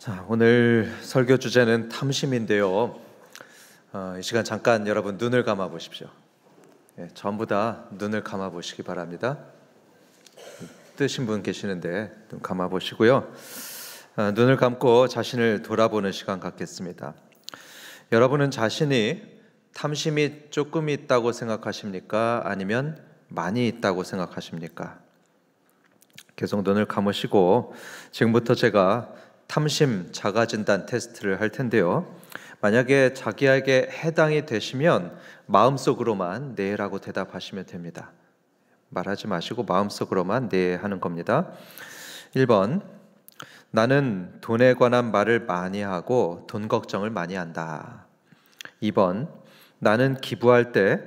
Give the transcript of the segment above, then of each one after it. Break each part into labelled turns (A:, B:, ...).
A: 자, 오늘 설교 주제는 탐심인데요. 이 시간 잠깐 여러분 눈을 감아 보십시오. 전부 다 눈을 감아 보시기 바랍니다. 뜨신 분 계시는데 눈 감아 보시고요. 눈을 감고 자신을 돌아보는 시간 갖겠습니다. 여러분은 자신이 탐심이 조금 있다고 생각하십니까? 아니면 많이 있다고 생각하십니까? 계속 눈을 감으시고 지금부터 제가 탐심 자가진단 테스트를 할 텐데요. 만약에 자기에게 해당이 되시면 마음속으로만 네라고 대답하시면 됩니다. 말하지 마시고 마음속으로만 네 하는 겁니다. 1번, 나는 돈에 관한 말을 많이 하고 돈 걱정을 많이 한다. 2번, 나는 기부할 때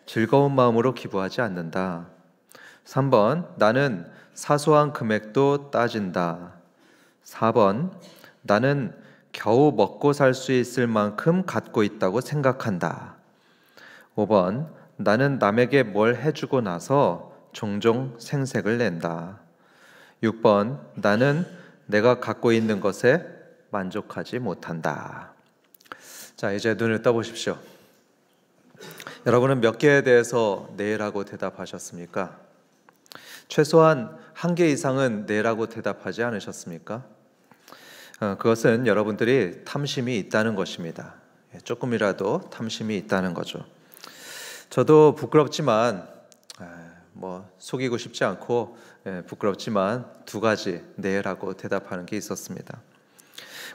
A: 즐거운 마음으로 기부하지 않는다. 3번, 나는 사소한 금액도 따진다. 4번, 나는 겨우 먹고 살 수 있을 만큼 갖고 있다고 생각한다. 5번, 나는 남에게 뭘 해주고 나서 종종 생색을 낸다. 6번, 나는 내가 갖고 있는 것에 만족하지 못한다. 자, 이제 눈을 떠보십시오. 여러분은 몇 개에 대해서 네라고 대답하셨습니까? 최소한 한 개 이상은 네라고 대답하지 않으셨습니까? 그것은 여러분들이 탐심이 있다는 것입니다. 조금이라도 탐심이 있다는 거죠. 저도 부끄럽지만 속이고 싶지 않고 부끄럽지만 두 가지 네라고 대답하는 게 있었습니다.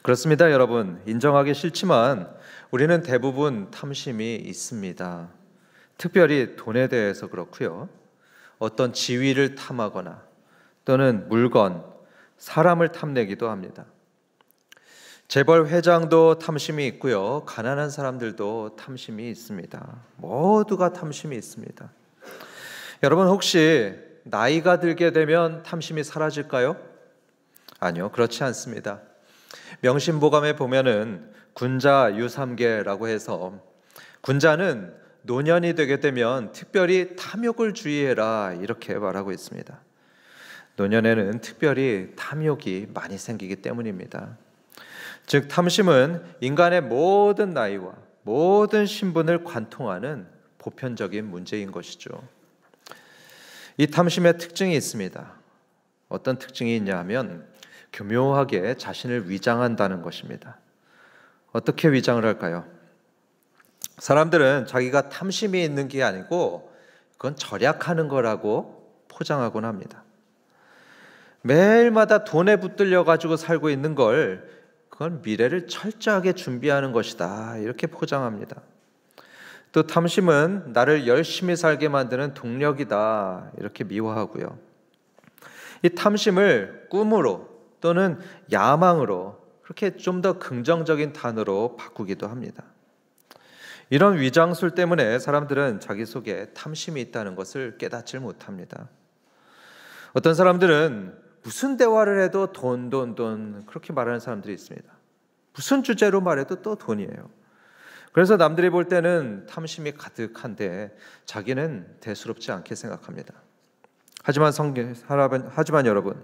A: 그렇습니다, 여러분. 인정하기 싫지만 우리는 대부분 탐심이 있습니다. 특별히 돈에 대해서 그렇고요. 어떤 지위를 탐하거나 또는 물건, 사람을 탐내기도 합니다. 재벌 회장도 탐심이 있고요. 가난한 사람들도 탐심이 있습니다. 모두가 탐심이 있습니다. 여러분, 혹시 나이가 들게 되면 탐심이 사라질까요? 아니요, 그렇지 않습니다. 명심보감에 보면은 군자 유삼계라고 해서 군자는 노년이 되게 되면 특별히 탐욕을 주의해라 이렇게 말하고 있습니다. 노년에는 특별히 탐욕이 많이 생기기 때문입니다. 즉 탐심은 인간의 모든 나이와 모든 신분을 관통하는 보편적인 문제인 것이죠. 이 탐심의 특징이 있습니다. 어떤 특징이 있냐 하면 교묘하게 자신을 위장한다는 것입니다. 어떻게 위장을 할까요? 사람들은 자기가 탐심이 있는 게 아니고 그건 절약하는 거라고 포장하곤 합니다. 매일마다 돈에 붙들려 가지고 살고 있는 걸 그건 미래를 철저하게 준비하는 것이다 이렇게 포장합니다. 또 탐심은 나를 열심히 살게 만드는 동력이다 이렇게 미화하고요. 이 탐심을 꿈으로 또는 야망으로 그렇게 좀 더 긍정적인 단어로 바꾸기도 합니다. 이런 위장술 때문에 사람들은 자기 속에 탐심이 있다는 것을 깨닫지 못합니다. 어떤 사람들은 무슨 대화를 해도 돈 그렇게 말하는 사람들이 있습니다. 무슨 주제로 말해도 또 돈이에요. 그래서 남들이 볼 때는 탐심이 가득한데 자기는 대수롭지 않게 생각합니다. 하지만 여러분,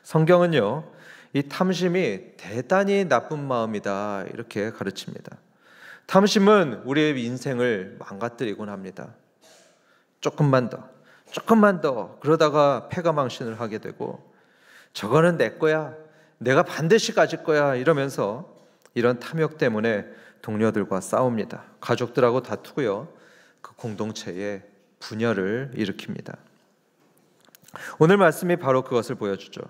A: 성경은요, 이 탐심이 대단히 나쁜 마음이다 이렇게 가르칩니다. 탐심은 우리의 인생을 망가뜨리곤 합니다. 조금만 더 그러다가 패가망신을 하게 되고 저거는 내 거야, 내가 반드시 가질 거야 이러면서 이런 탐욕 때문에 동료들과 싸웁니다. 가족들하고 다투고요. 그 공동체에 분열을 일으킵니다. 오늘 말씀이 바로 그것을 보여주죠.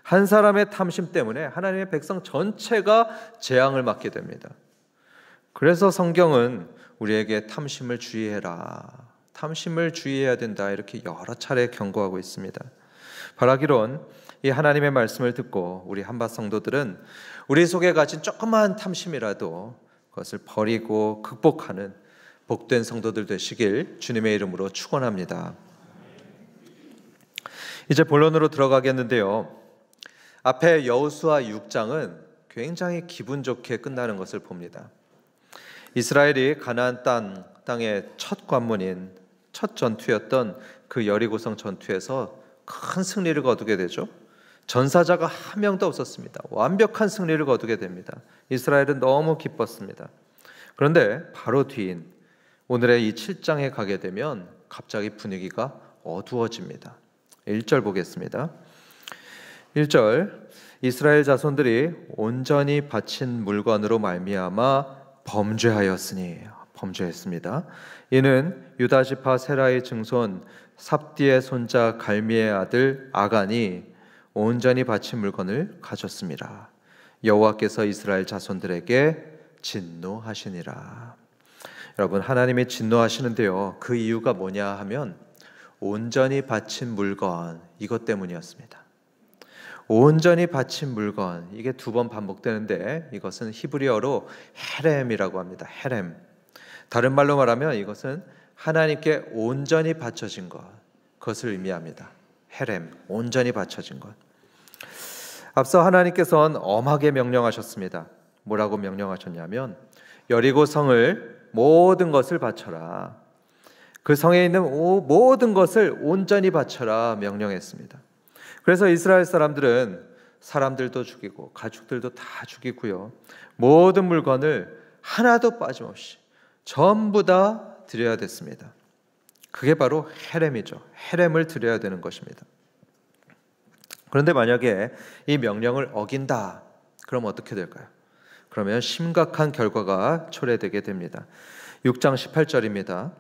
A: 한 사람의 탐심 때문에 하나님의 백성 전체가 재앙을 맞게 됩니다. 그래서 성경은 우리에게 탐심을 주의해라, 탐심을 주의해야 된다 이렇게 여러 차례 경고하고 있습니다. 바라기론 이 하나님의 말씀을 듣고 우리 한밭 성도들은 우리 속에 가진 조그마한 탐심이라도 그것을 버리고 극복하는 복된 성도들 되시길 주님의 이름으로 축원합니다. 이제 본론으로 들어가겠는데요. 앞에 여호수아 6장은 굉장히 기분 좋게 끝나는 것을 봅니다. 이스라엘이 가나안 땅의 첫 관문인 첫 전투였던 그 여리고성 전투에서 큰 승리를 거두게 되죠. 전사자가 한 명도 없었습니다. 완벽한 승리를 거두게 됩니다. 이스라엘은 너무 기뻤습니다. 그런데 바로 뒤인 오늘의 이 7장에 가게 되면 갑자기 분위기가 어두워집니다. 1절 보겠습니다. 1절 이스라엘 자손들이 온전히 바친 물건으로 말미암아 범죄했습니다. 이는 유다 지파 세라의 증손 삽디의 손자 갈미의 아들 아간이 온전히 바친 물건을 가졌습니다. 여호와께서 이스라엘 자손들에게 진노하시니라. 여러분, 하나님이 진노하시는데요, 그 이유가 뭐냐 하면 온전히 바친 물건, 이것 때문이었습니다. 온전히 바친 물건, 이게 두 번 반복되는데 이것은 히브리어로 헤렘이라고 합니다. 헤렘. 다른 말로 말하면 이것은 하나님께 온전히 바쳐진 것, 그것을 의미합니다. 헤렘, 온전히 바쳐진 것. 앞서 하나님께서는 엄하게 명령하셨습니다. 뭐라고 명령하셨냐면 여리고 성을 모든 것을 바쳐라. 그 성에 있는 모든 것을 온전히 바쳐라 명령했습니다. 그래서 이스라엘 사람들은 사람들도 죽이고 가축들도 다 죽이고요, 모든 물건을 하나도 빠짐없이 전부 다 드려야 됐습니다. 그게 바로 헤렘이죠. 헤렘을 드려야 되는 것입니다. 그런데 만약에 이 명령을 어긴다, 그럼 어떻게 될까요? 그러면 심각한 결과가 초래되게 됩니다. 6장 18절입니다.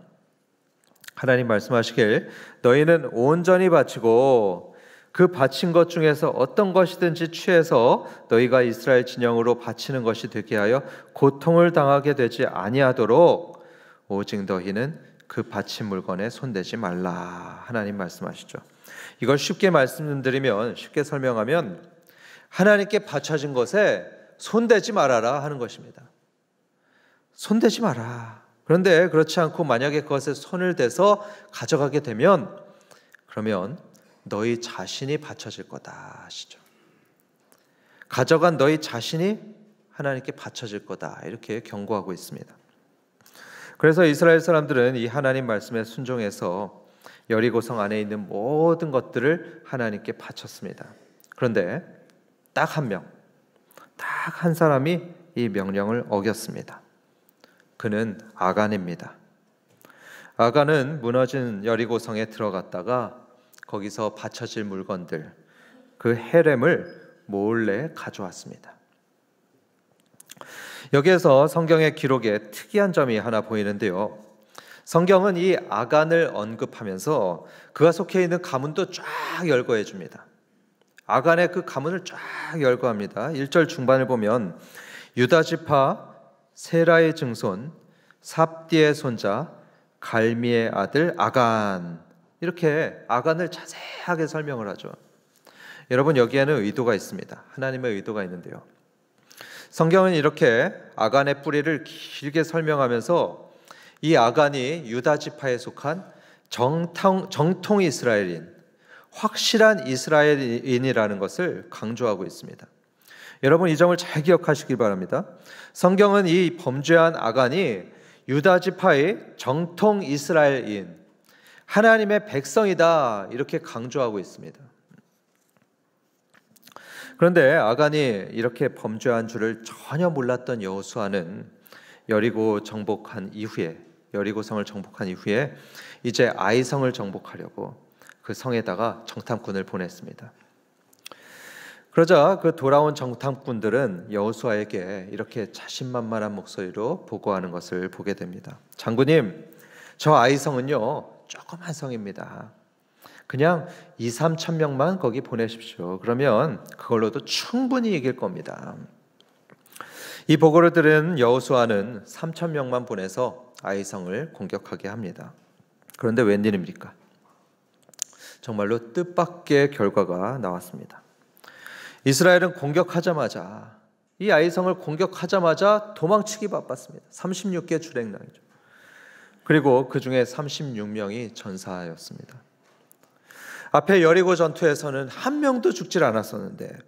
A: 하나님 말씀하시길 너희는 온전히 바치고 그 바친 것 중에서 어떤 것이든지 취해서 너희가 이스라엘 진영으로 바치는 것이 되게 하여 고통을 당하게 되지 아니하도록 오직 너희는 그 바친 물건에 손대지 말라. 하나님 말씀하시죠. 이걸 쉽게 말씀드리면, 쉽게 설명하면 하나님께 바쳐진 것에 손대지 말아라 하는 것입니다. 손대지 마라. 그런데 그렇지 않고 만약에 그것에 손을 대서 가져가게 되면 그러면 너희 자신이 바쳐질 거다 하시죠. 가져간 너희 자신이 하나님께 바쳐질 거다, 이렇게 경고하고 있습니다. 그래서 이스라엘 사람들은 이 하나님 말씀에 순종해서 여리고성 안에 있는 모든 것들을 하나님께 바쳤습니다. 그런데 딱 한 명, 딱 한 사람이 이 명령을 어겼습니다. 그는 아간입니다. 아간은 무너진 여리고성에 들어갔다가 거기서 바쳐질 물건들, 그 헤렘을 몰래 가져왔습니다. 여기에서 성경의 기록에 특이한 점이 하나 보이는데요, 성경은 이 아간을 언급하면서 그가 속해 있는 가문도 쫙 열거해 줍니다. 아간의 그 가문을 쫙 열거합니다. 1절 중반을 보면 유다 지파 세라의 증손 삽디의 손자 갈미의 아들 아간, 이렇게 아간을 자세하게 설명을 하죠. 여러분, 여기에는 의도가 있습니다. 하나님의 의도가 있는데요, 성경은 이렇게 아간의 뿌리를 길게 설명하면서 이 아간이 유다 지파에 속한 정통 이스라엘인, 확실한 이스라엘인이라는 것을 강조하고 있습니다. 여러분, 이 점을 잘 기억하시기 바랍니다. 성경은 이 범죄한 아간이 유다 지파의 정통 이스라엘인, 하나님의 백성이다, 이렇게 강조하고 있습니다. 그런데 아간이 이렇게 범죄한 줄을 전혀 몰랐던 여호수아는 여리고성을 정복한 이후에 이제 아이성을 정복하려고 그 성에다가 정탐꾼을 보냈습니다. 그러자 그 돌아온 정탐꾼들은 여호수아에게 이렇게 자신만만한 목소리로 보고하는 것을 보게 됩니다. 장군님, 저 아이성은요 조그만 성입니다. 그냥 2-3천 명만 거기 보내십시오. 그러면 그걸로도 충분히 이길 겁니다. 이 보고를 들은 여호수아는 3천 명만 보내서 아이성을 공격하게 합니다. 그런데 웬일입니까? 정말로 뜻밖의 결과가 나왔습니다. 이스라엘은 공격하자마자, 이 아이성을 공격하자마자 도망치기 바빴습니다. 36개 주랭랑이죠. 그리고 그 중에 36명이 전사하였습니다. 앞에 여리고 전투에서는 한 명도 죽질 않았었는데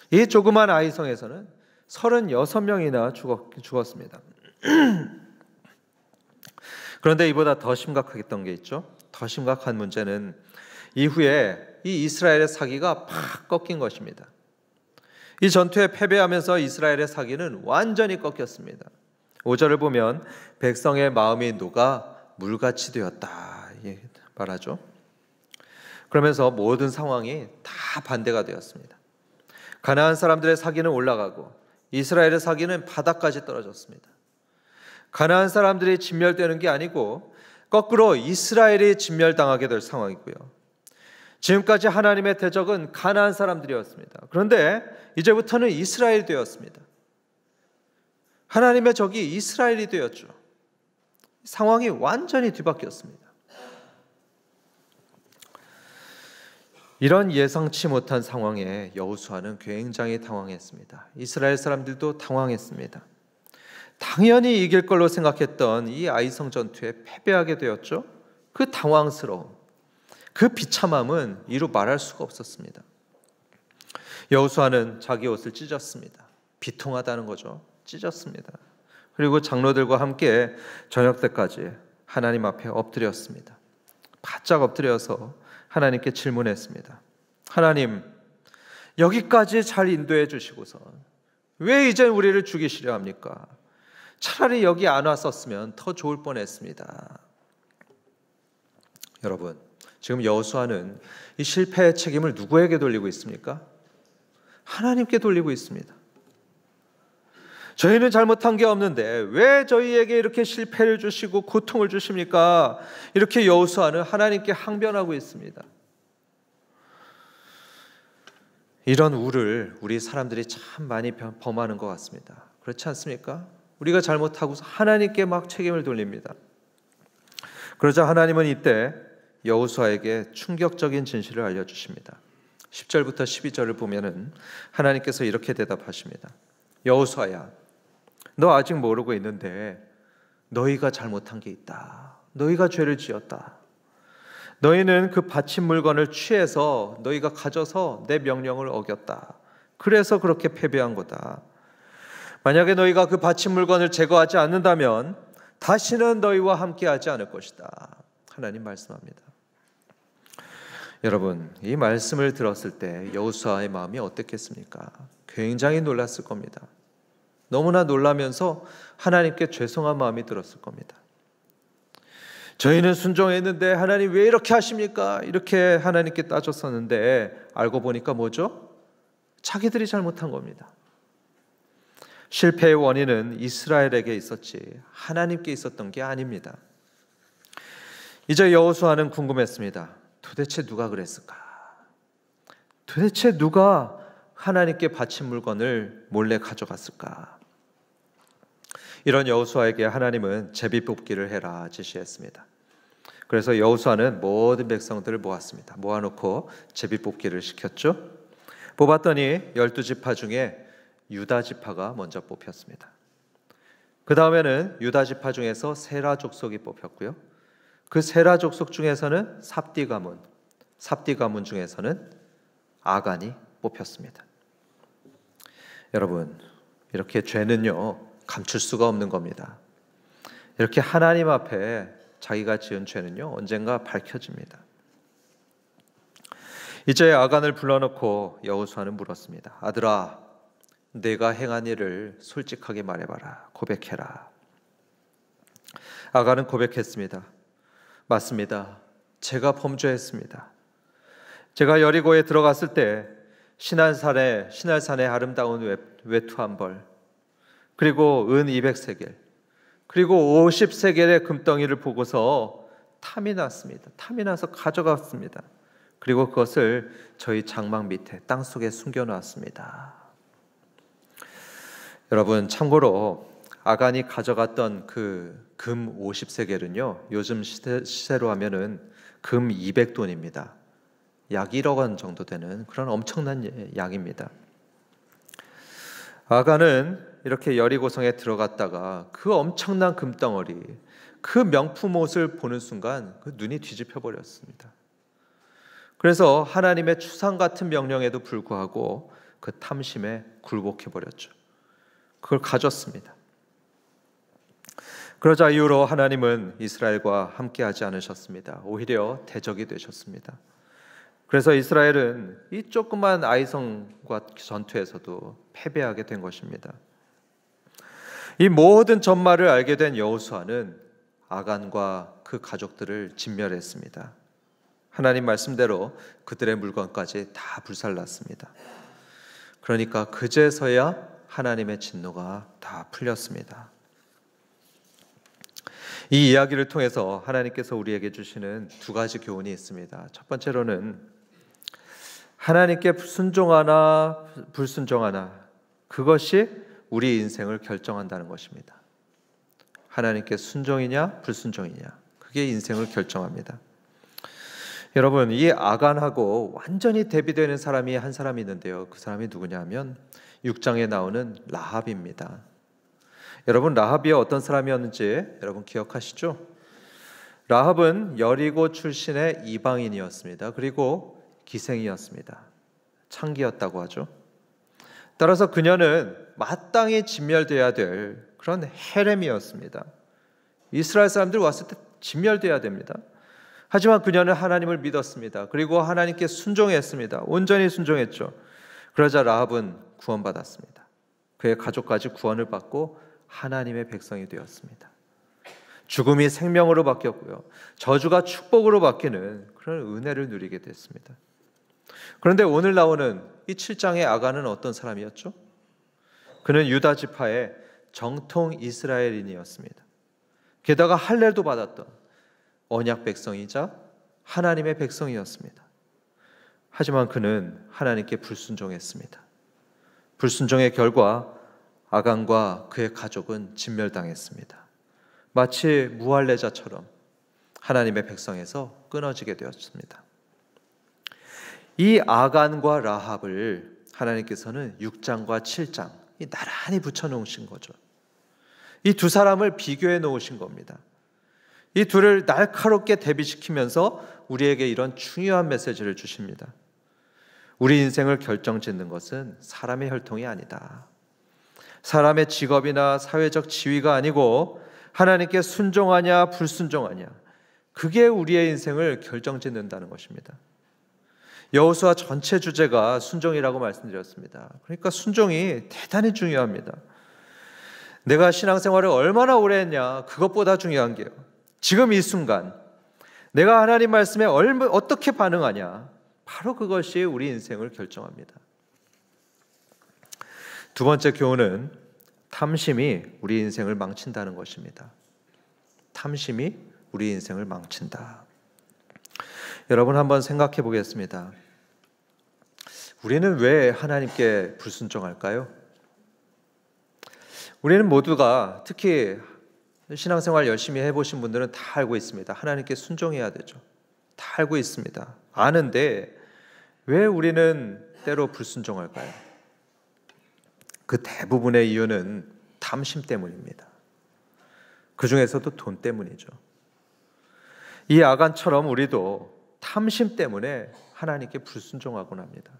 A: 이 조그만 아이성에서는 36명이나 죽었습니다. 그런데 이보다 더 심각했던 게 있죠. 더 심각한 문제는 이후에 이 이스라엘의 사기가 팍 꺾인 것입니다. 이 전투에 패배하면서 이스라엘의 사기는 완전히 꺾였습니다. 5절을 보면 백성의 마음이 녹아 물같이 되었다 말하죠. 그러면서 모든 상황이 다 반대가 되었습니다. 가나안 사람들의 사기는 올라가고 이스라엘의 사기는 바닥까지 떨어졌습니다. 가나안 사람들이 진멸되는 게 아니고 거꾸로 이스라엘이 진멸당하게 될 상황이고요. 지금까지 하나님의 대적은 가나안 사람들이었습니다. 그런데 이제부터는 이스라엘이 되었습니다. 하나님의 적이 이스라엘이 되었죠. 상황이 완전히 뒤바뀌었습니다. 이런 예상치 못한 상황에 여호수아는 굉장히 당황했습니다. 이스라엘 사람들도 당황했습니다. 당연히 이길 걸로 생각했던 이 아이성 전투에 패배하게 되었죠. 그 당황스러움, 그 비참함은 이루 말할 수가 없었습니다. 여호수아는 자기 옷을 찢었습니다. 비통하다는 거죠. 찢었습니다. 그리고 장로들과 함께 저녁 때까지 하나님 앞에 엎드렸습니다. 바짝 엎드려서 하나님께 질문했습니다. 하나님, 여기까지 잘 인도해 주시고서 왜 이제 우리를 죽이시려 합니까? 차라리 여기 안 왔었으면 더 좋을 뻔했습니다. 여러분, 지금 여호수아는 이 실패의 책임을 누구에게 돌리고 있습니까? 하나님께 돌리고 있습니다. 저희는 잘못한 게 없는데 왜 저희에게 이렇게 실패를 주시고 고통을 주십니까? 이렇게 여호수아는 하나님께 항변하고 있습니다. 이런 우를 우리 사람들이 참 많이 범하는 것 같습니다. 그렇지 않습니까? 우리가 잘못하고 하나님께 막 책임을 돌립니다. 그러자 하나님은 이때 여호수아에게 충격적인 진실을 알려주십니다. 10절부터 12절을 보면은 하나님께서 이렇게 대답하십니다. 여호수아야, 너 아직 모르고 있는데 너희가 잘못한 게 있다. 너희가 죄를 지었다. 너희는 그 바친 물건을 취해서 너희가 가져서 내 명령을 어겼다. 그래서 그렇게 패배한 거다. 만약에 너희가 그 바친 물건을 제거하지 않는다면 다시는 너희와 함께하지 않을 것이다. 하나님 말씀합니다. 여러분, 이 말씀을 들었을 때 여호수아의 마음이 어땠겠습니까? 굉장히 놀랐을 겁니다. 너무나 놀라면서 하나님께 죄송한 마음이 들었을 겁니다. 저희는 순종했는데 하나님 왜 이렇게 하십니까? 이렇게 하나님께 따졌었는데 알고 보니까 뭐죠? 자기들이 잘못한 겁니다. 실패의 원인은 이스라엘에게 있었지 하나님께 있었던 게 아닙니다. 이제 여호수아는 궁금했습니다. 도대체 누가 그랬을까? 도대체 누가 하나님께 바친 물건을 몰래 가져갔을까? 이런 여호수아에게 하나님은 제비뽑기를 해라 지시했습니다. 그래서 여호수아는 모든 백성들을 모았습니다. 모아놓고 제비뽑기를 시켰죠. 뽑았더니 12지파 중에 유다 지파가 먼저 뽑혔습니다. 그 다음에는 유다 지파 중에서 세라 족속이 뽑혔고요. 그 세라 족속 중에서는 삽디 가문 중에서는 아간이 뽑혔습니다. 여러분, 이렇게 죄는요 감출 수가 없는 겁니다. 이렇게 하나님 앞에 자기가 지은 죄는요 언젠가 밝혀집니다. 이제 아간을 불러놓고 여호수아는 물었습니다. 아들아, 내가 행한 일을 솔직하게 말해봐라. 고백해라. 아간은 고백했습니다. 맞습니다. 제가 범죄했습니다. 제가 여리고에 들어갔을 때 신할산의 아름다운 외투 한 벌, 그리고 은 200세겔, 그리고 50세겔의 금덩이를 보고서 탐이 났습니다. 탐이 나서 가져갔습니다. 그리고 그것을 저희 장막 밑에 땅속에 숨겨놨습니다. 여러분, 참고로 아간이 가져갔던 그 금 50세겔은요 요즘 시세로 하면은 금 200돈입니다. 약 1억 원 정도 되는 그런 엄청난 양입니다. 아간은 이렇게 여리고성에 들어갔다가 그 엄청난 금덩어리, 그 명품 옷을 보는 순간 그 눈이 뒤집혀 버렸습니다. 그래서 하나님의 추상 같은 명령에도 불구하고 그 탐심에 굴복해 버렸죠. 그걸 가졌습니다. 그러자 이후로 하나님은 이스라엘과 함께하지 않으셨습니다. 오히려 대적이 되셨습니다. 그래서 이스라엘은 이 조그만 아이성과 전투에서도 패배하게 된 것입니다. 이 모든 전말을 알게 된 여호수아는 아간과 그 가족들을 진멸했습니다. 하나님 말씀대로 그들의 물건까지 다 불살랐습니다. 그러니까 그제서야 하나님의 진노가 다 풀렸습니다. 이 이야기를 통해서 하나님께서 우리에게 주시는 두 가지 교훈이 있습니다. 첫 번째로는 하나님께 순종하나 불순종하나 그것이 우리 인생을 결정한다는 것입니다. 하나님께 순종이냐 불순종이냐 그게 인생을 결정합니다. 여러분, 이 아간하고 완전히 대비되는 사람이 한 사람이 있는데요. 그 사람이 누구냐 하면 6장에 나오는 라합입니다. 여러분, 라합이 어떤 사람이었는지 여러분 기억하시죠? 라합은 여리고 출신의 이방인이었습니다. 그리고 기생이었습니다. 창기였다고 하죠. 따라서 그녀는 마땅히 진멸되어야 될 그런 헤렘이었습니다. 이스라엘 사람들 왔을 때 진멸되어야 됩니다. 하지만 그녀는 하나님을 믿었습니다. 그리고 하나님께 순종했습니다. 온전히 순종했죠. 그러자 라합은 구원받았습니다. 그의 가족까지 구원을 받고 하나님의 백성이 되었습니다. 죽음이 생명으로 바뀌었고요. 저주가 축복으로 바뀌는 그런 은혜를 누리게 됐습니다. 그런데 오늘 나오는 이 7장의 아간은 어떤 사람이었죠? 그는 유다 지파의 정통 이스라엘인이었습니다. 게다가 할례도 받았던 언약 백성이자 하나님의 백성이었습니다. 하지만 그는 하나님께 불순종했습니다. 불순종의 결과 아간과 그의 가족은 진멸당했습니다. 마치 무할례자처럼 하나님의 백성에서 끊어지게 되었습니다. 이 아간과 라합을 하나님께서는 6장과 7장 나란히 붙여놓으신 거죠. 이 두 사람을 비교해 놓으신 겁니다. 이 둘을 날카롭게 대비시키면서 우리에게 이런 중요한 메시지를 주십니다. 우리 인생을 결정짓는 것은 사람의 혈통이 아니다. 사람의 직업이나 사회적 지위가 아니고 하나님께 순종하냐 불순종하냐 그게 우리의 인생을 결정짓는다는 것입니다. 여호수아 전체 주제가 순종이라고 말씀드렸습니다. 그러니까 순종이 대단히 중요합니다. 내가 신앙생활을 얼마나 오래 했냐 그것보다 중요한 게요. 지금 이 순간 내가 하나님 말씀에 어떻게 반응하냐 바로 그것이 우리 인생을 결정합니다. 두 번째 교훈은 탐심이 우리 인생을 망친다는 것입니다. 탐심이 우리 인생을 망친다. 여러분 한번 생각해 보겠습니다. 우리는 왜 하나님께 불순종할까요? 우리는 모두가 특히 신앙생활 열심히 해보신 분들은 다 알고 있습니다. 하나님께 순종해야 되죠. 다 알고 있습니다. 아는데 왜 우리는 때로 불순종할까요? 그 대부분의 이유는 탐심 때문입니다. 그 중에서도 돈 때문이죠. 이 아간처럼 우리도 탐심 때문에 하나님께 불순종하곤 합니다.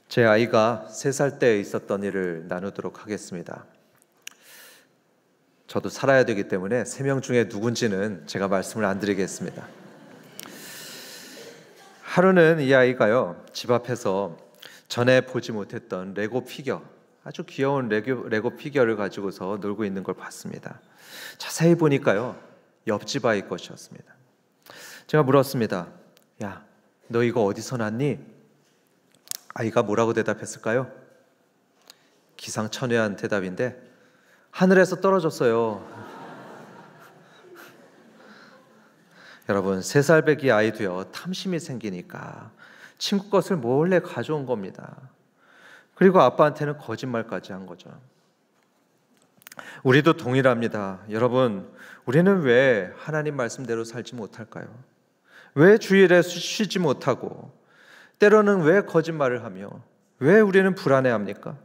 A: 제 아이가 3살 때 있었던 일을 나누도록 하겠습니다. 저도 살아야 되기 때문에 3명 중에 누군지는 제가 말씀을 안 드리겠습니다. 하루는 이 아이가요, 집 앞에서 전에 보지 못했던 레고 피겨, 아주 귀여운 레고 피겨를 가지고서 놀고 있는 걸 봤습니다. 자세히 보니까요, 옆집 아이 것이었습니다. 제가 물었습니다. 야, 너 이거 어디서 났니? 아이가 뭐라고 대답했을까요? 기상천외한 대답인데 하늘에서 떨어졌어요. 여러분, 3살 배기 아이도요, 탐심이 생기니까 친구 것을 몰래 가져온 겁니다. 그리고 아빠한테는 거짓말까지 한 거죠. 우리도 동일합니다. 여러분, 우리는 왜 하나님 말씀대로 살지 못할까요? 왜 주일에 쉬지 못하고 때로는 왜 거짓말을 하며 왜 우리는 불안해합니까?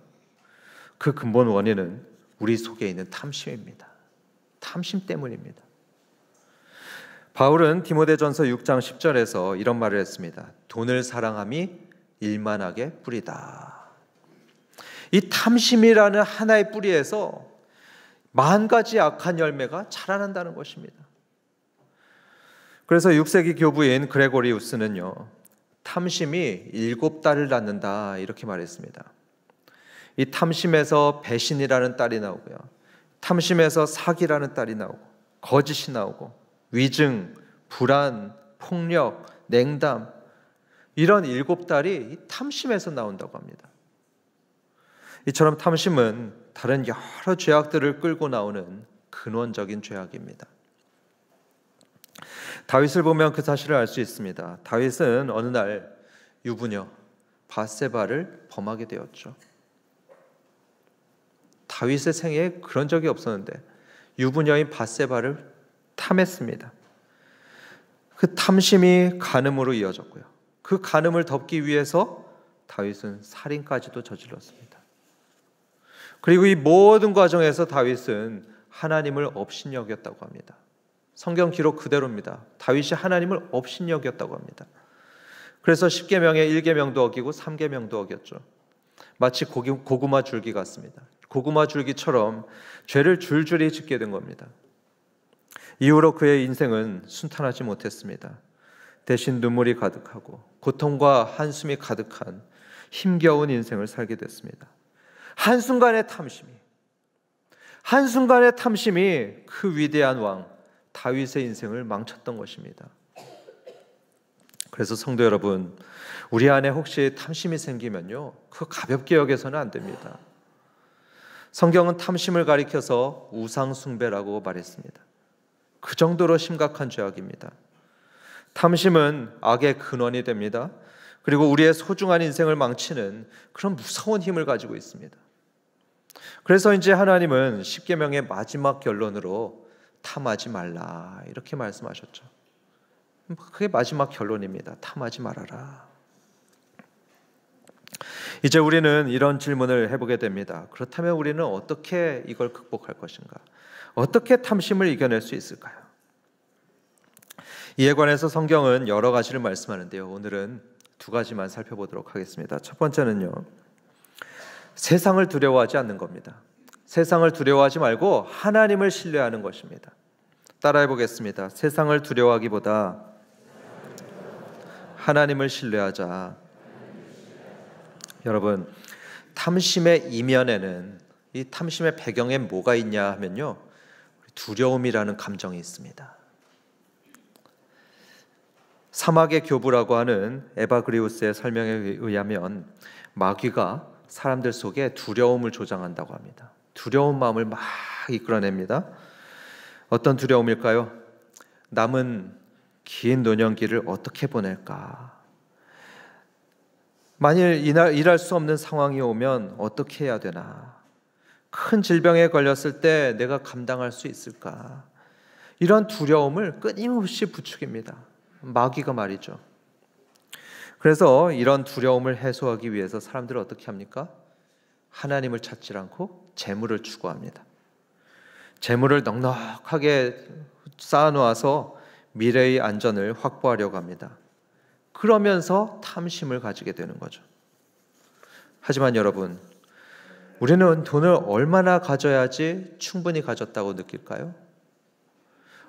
A: 그 근본 원인은 우리 속에 있는 탐심입니다. 탐심 때문입니다. 바울은 디모데전서 6장 10절에서 이런 말을 했습니다. 돈을 사랑함이 일만하게 뿌리다. 이 탐심이라는 하나의 뿌리에서 10,000가지 악한 열매가 자라난다는 것입니다. 그래서 6세기 교부인 그레고리우스는요, 탐심이 7딸을 낳는다 이렇게 말했습니다. 이 탐심에서 배신이라는 딸이 나오고요, 탐심에서 사기라는 딸이 나오고, 거짓이 나오고, 위증, 불안, 폭력, 냉담, 이런 7딸이 이 탐심에서 나온다고 합니다. 이처럼 탐심은 다른 여러 죄악들을 끌고 나오는 근원적인 죄악입니다. 다윗을 보면 그 사실을 알 수 있습니다. 다윗은 어느 날 유부녀 밧세바를 범하게 되었죠. 다윗의 생애에 그런 적이 없었는데 유부녀인 밧세바를 탐했습니다. 그 탐심이 간음으로 이어졌고요, 그 간음을 덮기 위해서 다윗은 살인까지도 저질렀습니다. 그리고 이 모든 과정에서 다윗은 하나님을 업신여겼다고 합니다. 성경 기록 그대로입니다. 다윗이 하나님을 업신여겼다고 합니다. 그래서 10계명에 1계명도 어기고 3계명도 어겼죠. 마치 고구마 줄기 같습니다. 고구마 줄기처럼 죄를 줄줄이 짓게 된 겁니다. 이후로 그의 인생은 순탄하지 못했습니다. 대신 눈물이 가득하고 고통과 한숨이 가득한 힘겨운 인생을 살게 됐습니다. 한순간의 탐심이 그 위대한 왕 다윗의 인생을 망쳤던 것입니다. 그래서 성도 여러분, 우리 안에 혹시 탐심이 생기면요, 그거 가볍게 여겨서는 안 됩니다. 성경은 탐심을 가리켜서 우상 숭배라고 말했습니다. 그 정도로 심각한 죄악입니다. 탐심은 악의 근원이 됩니다. 그리고 우리의 소중한 인생을 망치는 그런 무서운 힘을 가지고 있습니다. 그래서 이제 하나님은 10계명의 마지막 결론으로 탐하지 말라 이렇게 말씀하셨죠. 그게 마지막 결론입니다. 탐하지 말아라. 이제 우리는 이런 질문을 해보게 됩니다. 그렇다면 우리는 어떻게 이걸 극복할 것인가? 어떻게 탐심을 이겨낼 수 있을까요? 이에 관해서 성경은 여러 가지를 말씀하는데요, 오늘은 2가지만 살펴보도록 하겠습니다. 첫 번째는요, 세상을 두려워하지 않는 겁니다. 세상을 두려워하지 말고 하나님을 신뢰하는 것입니다. 따라해 보겠습니다. 세상을 두려워하기보다 하나님을 신뢰하자. 여러분, 탐심의 이면에는, 이 탐심의 배경에 뭐가 있냐 하면요, 두려움이라는 감정이 있습니다. 사막의 교부라고 하는 에바그리우스의 설명에 의하면 마귀가 사람들 속에 두려움을 조장한다고 합니다. 두려운 마음을 막 이끌어냅니다. 어떤 두려움일까요? 남은 긴 노년기를 어떻게 보낼까? 만일 일할 수 없는 상황이 오면 어떻게 해야 되나? 큰 질병에 걸렸을 때 내가 감당할 수 있을까? 이런 두려움을 끊임없이 부추깁니다. 마귀가 말이죠. 그래서 이런 두려움을 해소하기 위해서 사람들은 어떻게 합니까? 하나님을 찾지 않고 재물을 추구합니다. 재물을 넉넉하게 쌓아놓아서 미래의 안전을 확보하려고 합니다. 그러면서 탐심을 가지게 되는 거죠. 하지만 여러분, 우리는 돈을 얼마나 가져야지 충분히 가졌다고 느낄까요?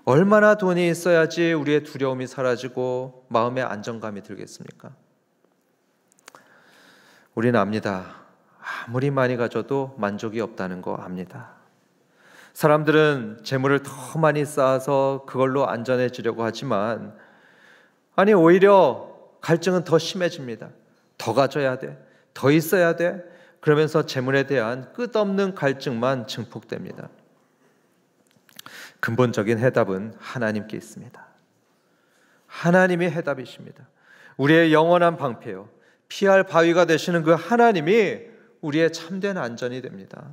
A: 얼마나 돈이 있어야지 우리의 두려움이 사라지고 마음의 안정감이 들겠습니까? 우리는 압니다. 아무리 많이 가져도 만족이 없다는 거 압니다. 사람들은 재물을 더 많이 쌓아서 그걸로 안전해지려고 하지만, 아니 오히려 갈증은 더 심해집니다. 더 가져야 돼, 더 있어야 돼. 그러면서 재물에 대한 끝없는 갈증만 증폭됩니다. 근본적인 해답은 하나님께 있습니다. 하나님이 해답이십니다. 우리의 영원한 방패요, 피할 바위가 되시는 그 하나님이 우리의 참된 안전이 됩니다.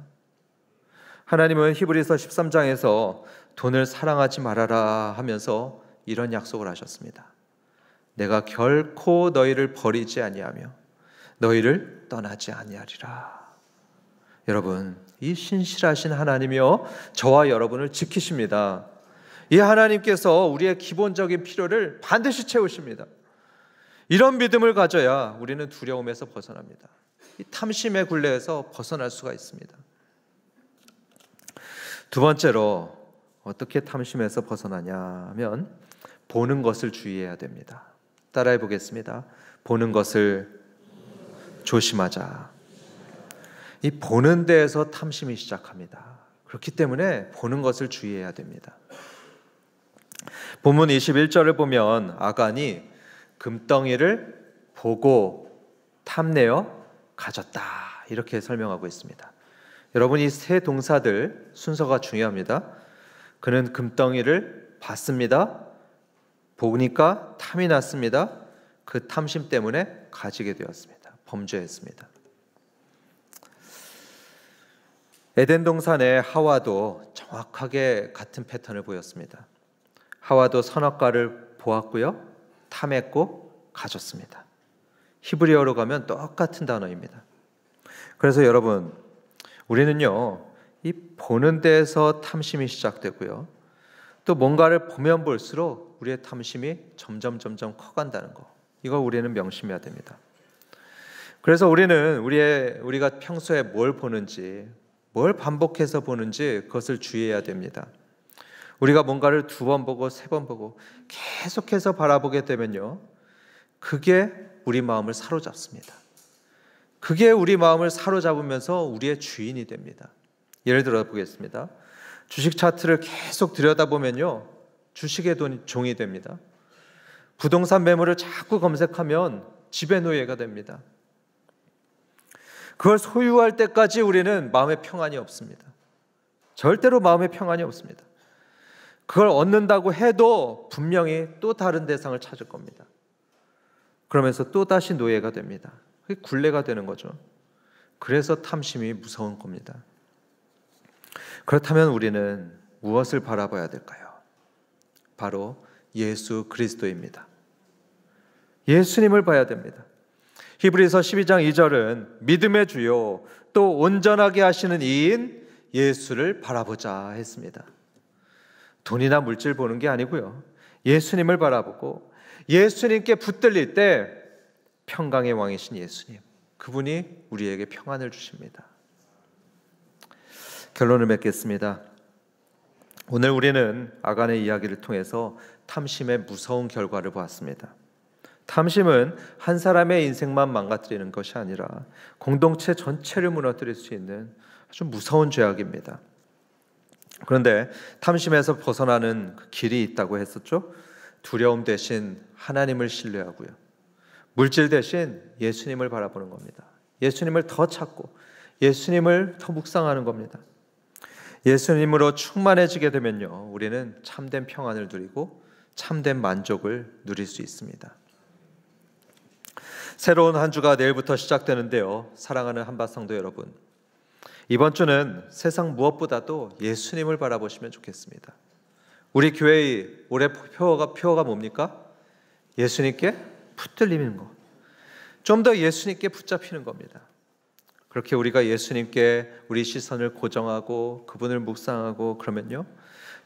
A: 하나님은 히브리서 13장에서 돈을 사랑하지 말아라 하면서 이런 약속을 하셨습니다. 내가 결코 너희를 버리지 아니하며 너희를 떠나지 아니하리라. 여러분, 이 신실하신 하나님이요, 저와 여러분을 지키십니다. 이 하나님께서 우리의 기본적인 필요를 반드시 채우십니다. 이런 믿음을 가져야 우리는 두려움에서 벗어납니다. 이 탐심의 굴레에서 벗어날 수가 있습니다. 두 번째로 어떻게 탐심에서 벗어나냐 하면 보는 것을 주의해야 됩니다. 따라해 보겠습니다. 보는 것을 조심하자. 이 보는 데에서 탐심이 시작합니다. 그렇기 때문에 보는 것을 주의해야 됩니다. 본문 21절을 보면 아간이 금덩이를 보고 탐내어 가졌다 이렇게 설명하고 있습니다. 여러분, 이 세 동사들 순서가 중요합니다. 그는 금덩이를 봤습니다. 보니까 탐이 났습니다. 그 탐심 때문에 가지게 되었습니다. 범죄했습니다. 에덴 동산의 하와도 정확하게 같은 패턴을 보였습니다. 하와도 선악과를 보았고요, 탐했고 가졌습니다. 히브리어로 가면 똑같은 단어입니다. 그래서 여러분, 우리는요, 이 보는 데에서 탐심이 시작되고요, 또 뭔가를 보면 볼수록 우리의 탐심이 점점 커간다는 거, 이걸 우리는 명심해야 됩니다. 그래서 우리가 평소에 뭘 보는지, 뭘 반복해서 보는지 그것을 주의해야 됩니다. 우리가 뭔가를 2번 보고 3번 보고 계속해서 바라보게 되면요, 그게 우리 마음을 사로잡습니다. 그게 우리 마음을 사로잡으면서 우리의 주인이 됩니다. 예를 들어 보겠습니다. 주식 차트를 계속 들여다보면요, 주식의 종이 됩니다. 부동산 매물을 자꾸 검색하면 지배 노예가 됩니다. 그걸 소유할 때까지 우리는 마음의 평안이 없습니다. 절대로 마음의 평안이 없습니다. 그걸 얻는다고 해도 분명히 또 다른 대상을 찾을 겁니다. 그러면서 또 다시 노예가 됩니다. 그게 굴레가 되는 거죠. 그래서 탐심이 무서운 겁니다. 그렇다면 우리는 무엇을 바라봐야 될까요? 바로 예수 그리스도입니다. 예수님을 봐야 됩니다. 히브리서 12장 2절은 믿음의 주요 또 온전하게 하시는 이인 예수를 바라보자 했습니다. 돈이나 물질 보는 게 아니고요, 예수님을 바라보고 예수님께 붙들릴 때 평강의 왕이신 예수님, 그분이 우리에게 평안을 주십니다. 결론을 맺겠습니다. 오늘 우리는 아간의 이야기를 통해서 탐심의 무서운 결과를 보았습니다. 탐심은 한 사람의 인생만 망가뜨리는 것이 아니라 공동체 전체를 무너뜨릴 수 있는 아주 무서운 죄악입니다. 그런데 탐심에서 벗어나는 그 길이 있다고 했었죠. 두려움 대신 하나님을 신뢰하고요, 물질 대신 예수님을 바라보는 겁니다. 예수님을 더 찾고 예수님을 더 묵상하는 겁니다. 예수님으로 충만해지게 되면요, 우리는 참된 평안을 누리고 참된 만족을 누릴 수 있습니다. 새로운 한 주가 내일부터 시작되는데요, 사랑하는 한밭성도 여러분, 이번 주는 세상 무엇보다도 예수님을 바라보시면 좋겠습니다. 우리 교회의 올해 표어가 뭡니까? 예수님께 붙들리는 것, 좀 더 예수님께 붙잡히는 겁니다. 그렇게 우리가 예수님께 우리 시선을 고정하고 그분을 묵상하고 그러면요,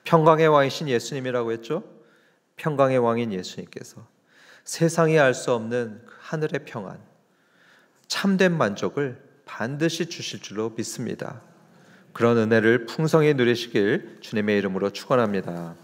A: 평강의 왕이신 예수님이라고 했죠. 평강의 왕인 예수님께서 세상이 알 수 없는 그 하늘의 평안, 참된 만족을 반드시 주실 줄로 믿습니다. 그런 은혜를 풍성히 누리시길 주님의 이름으로 축원합니다.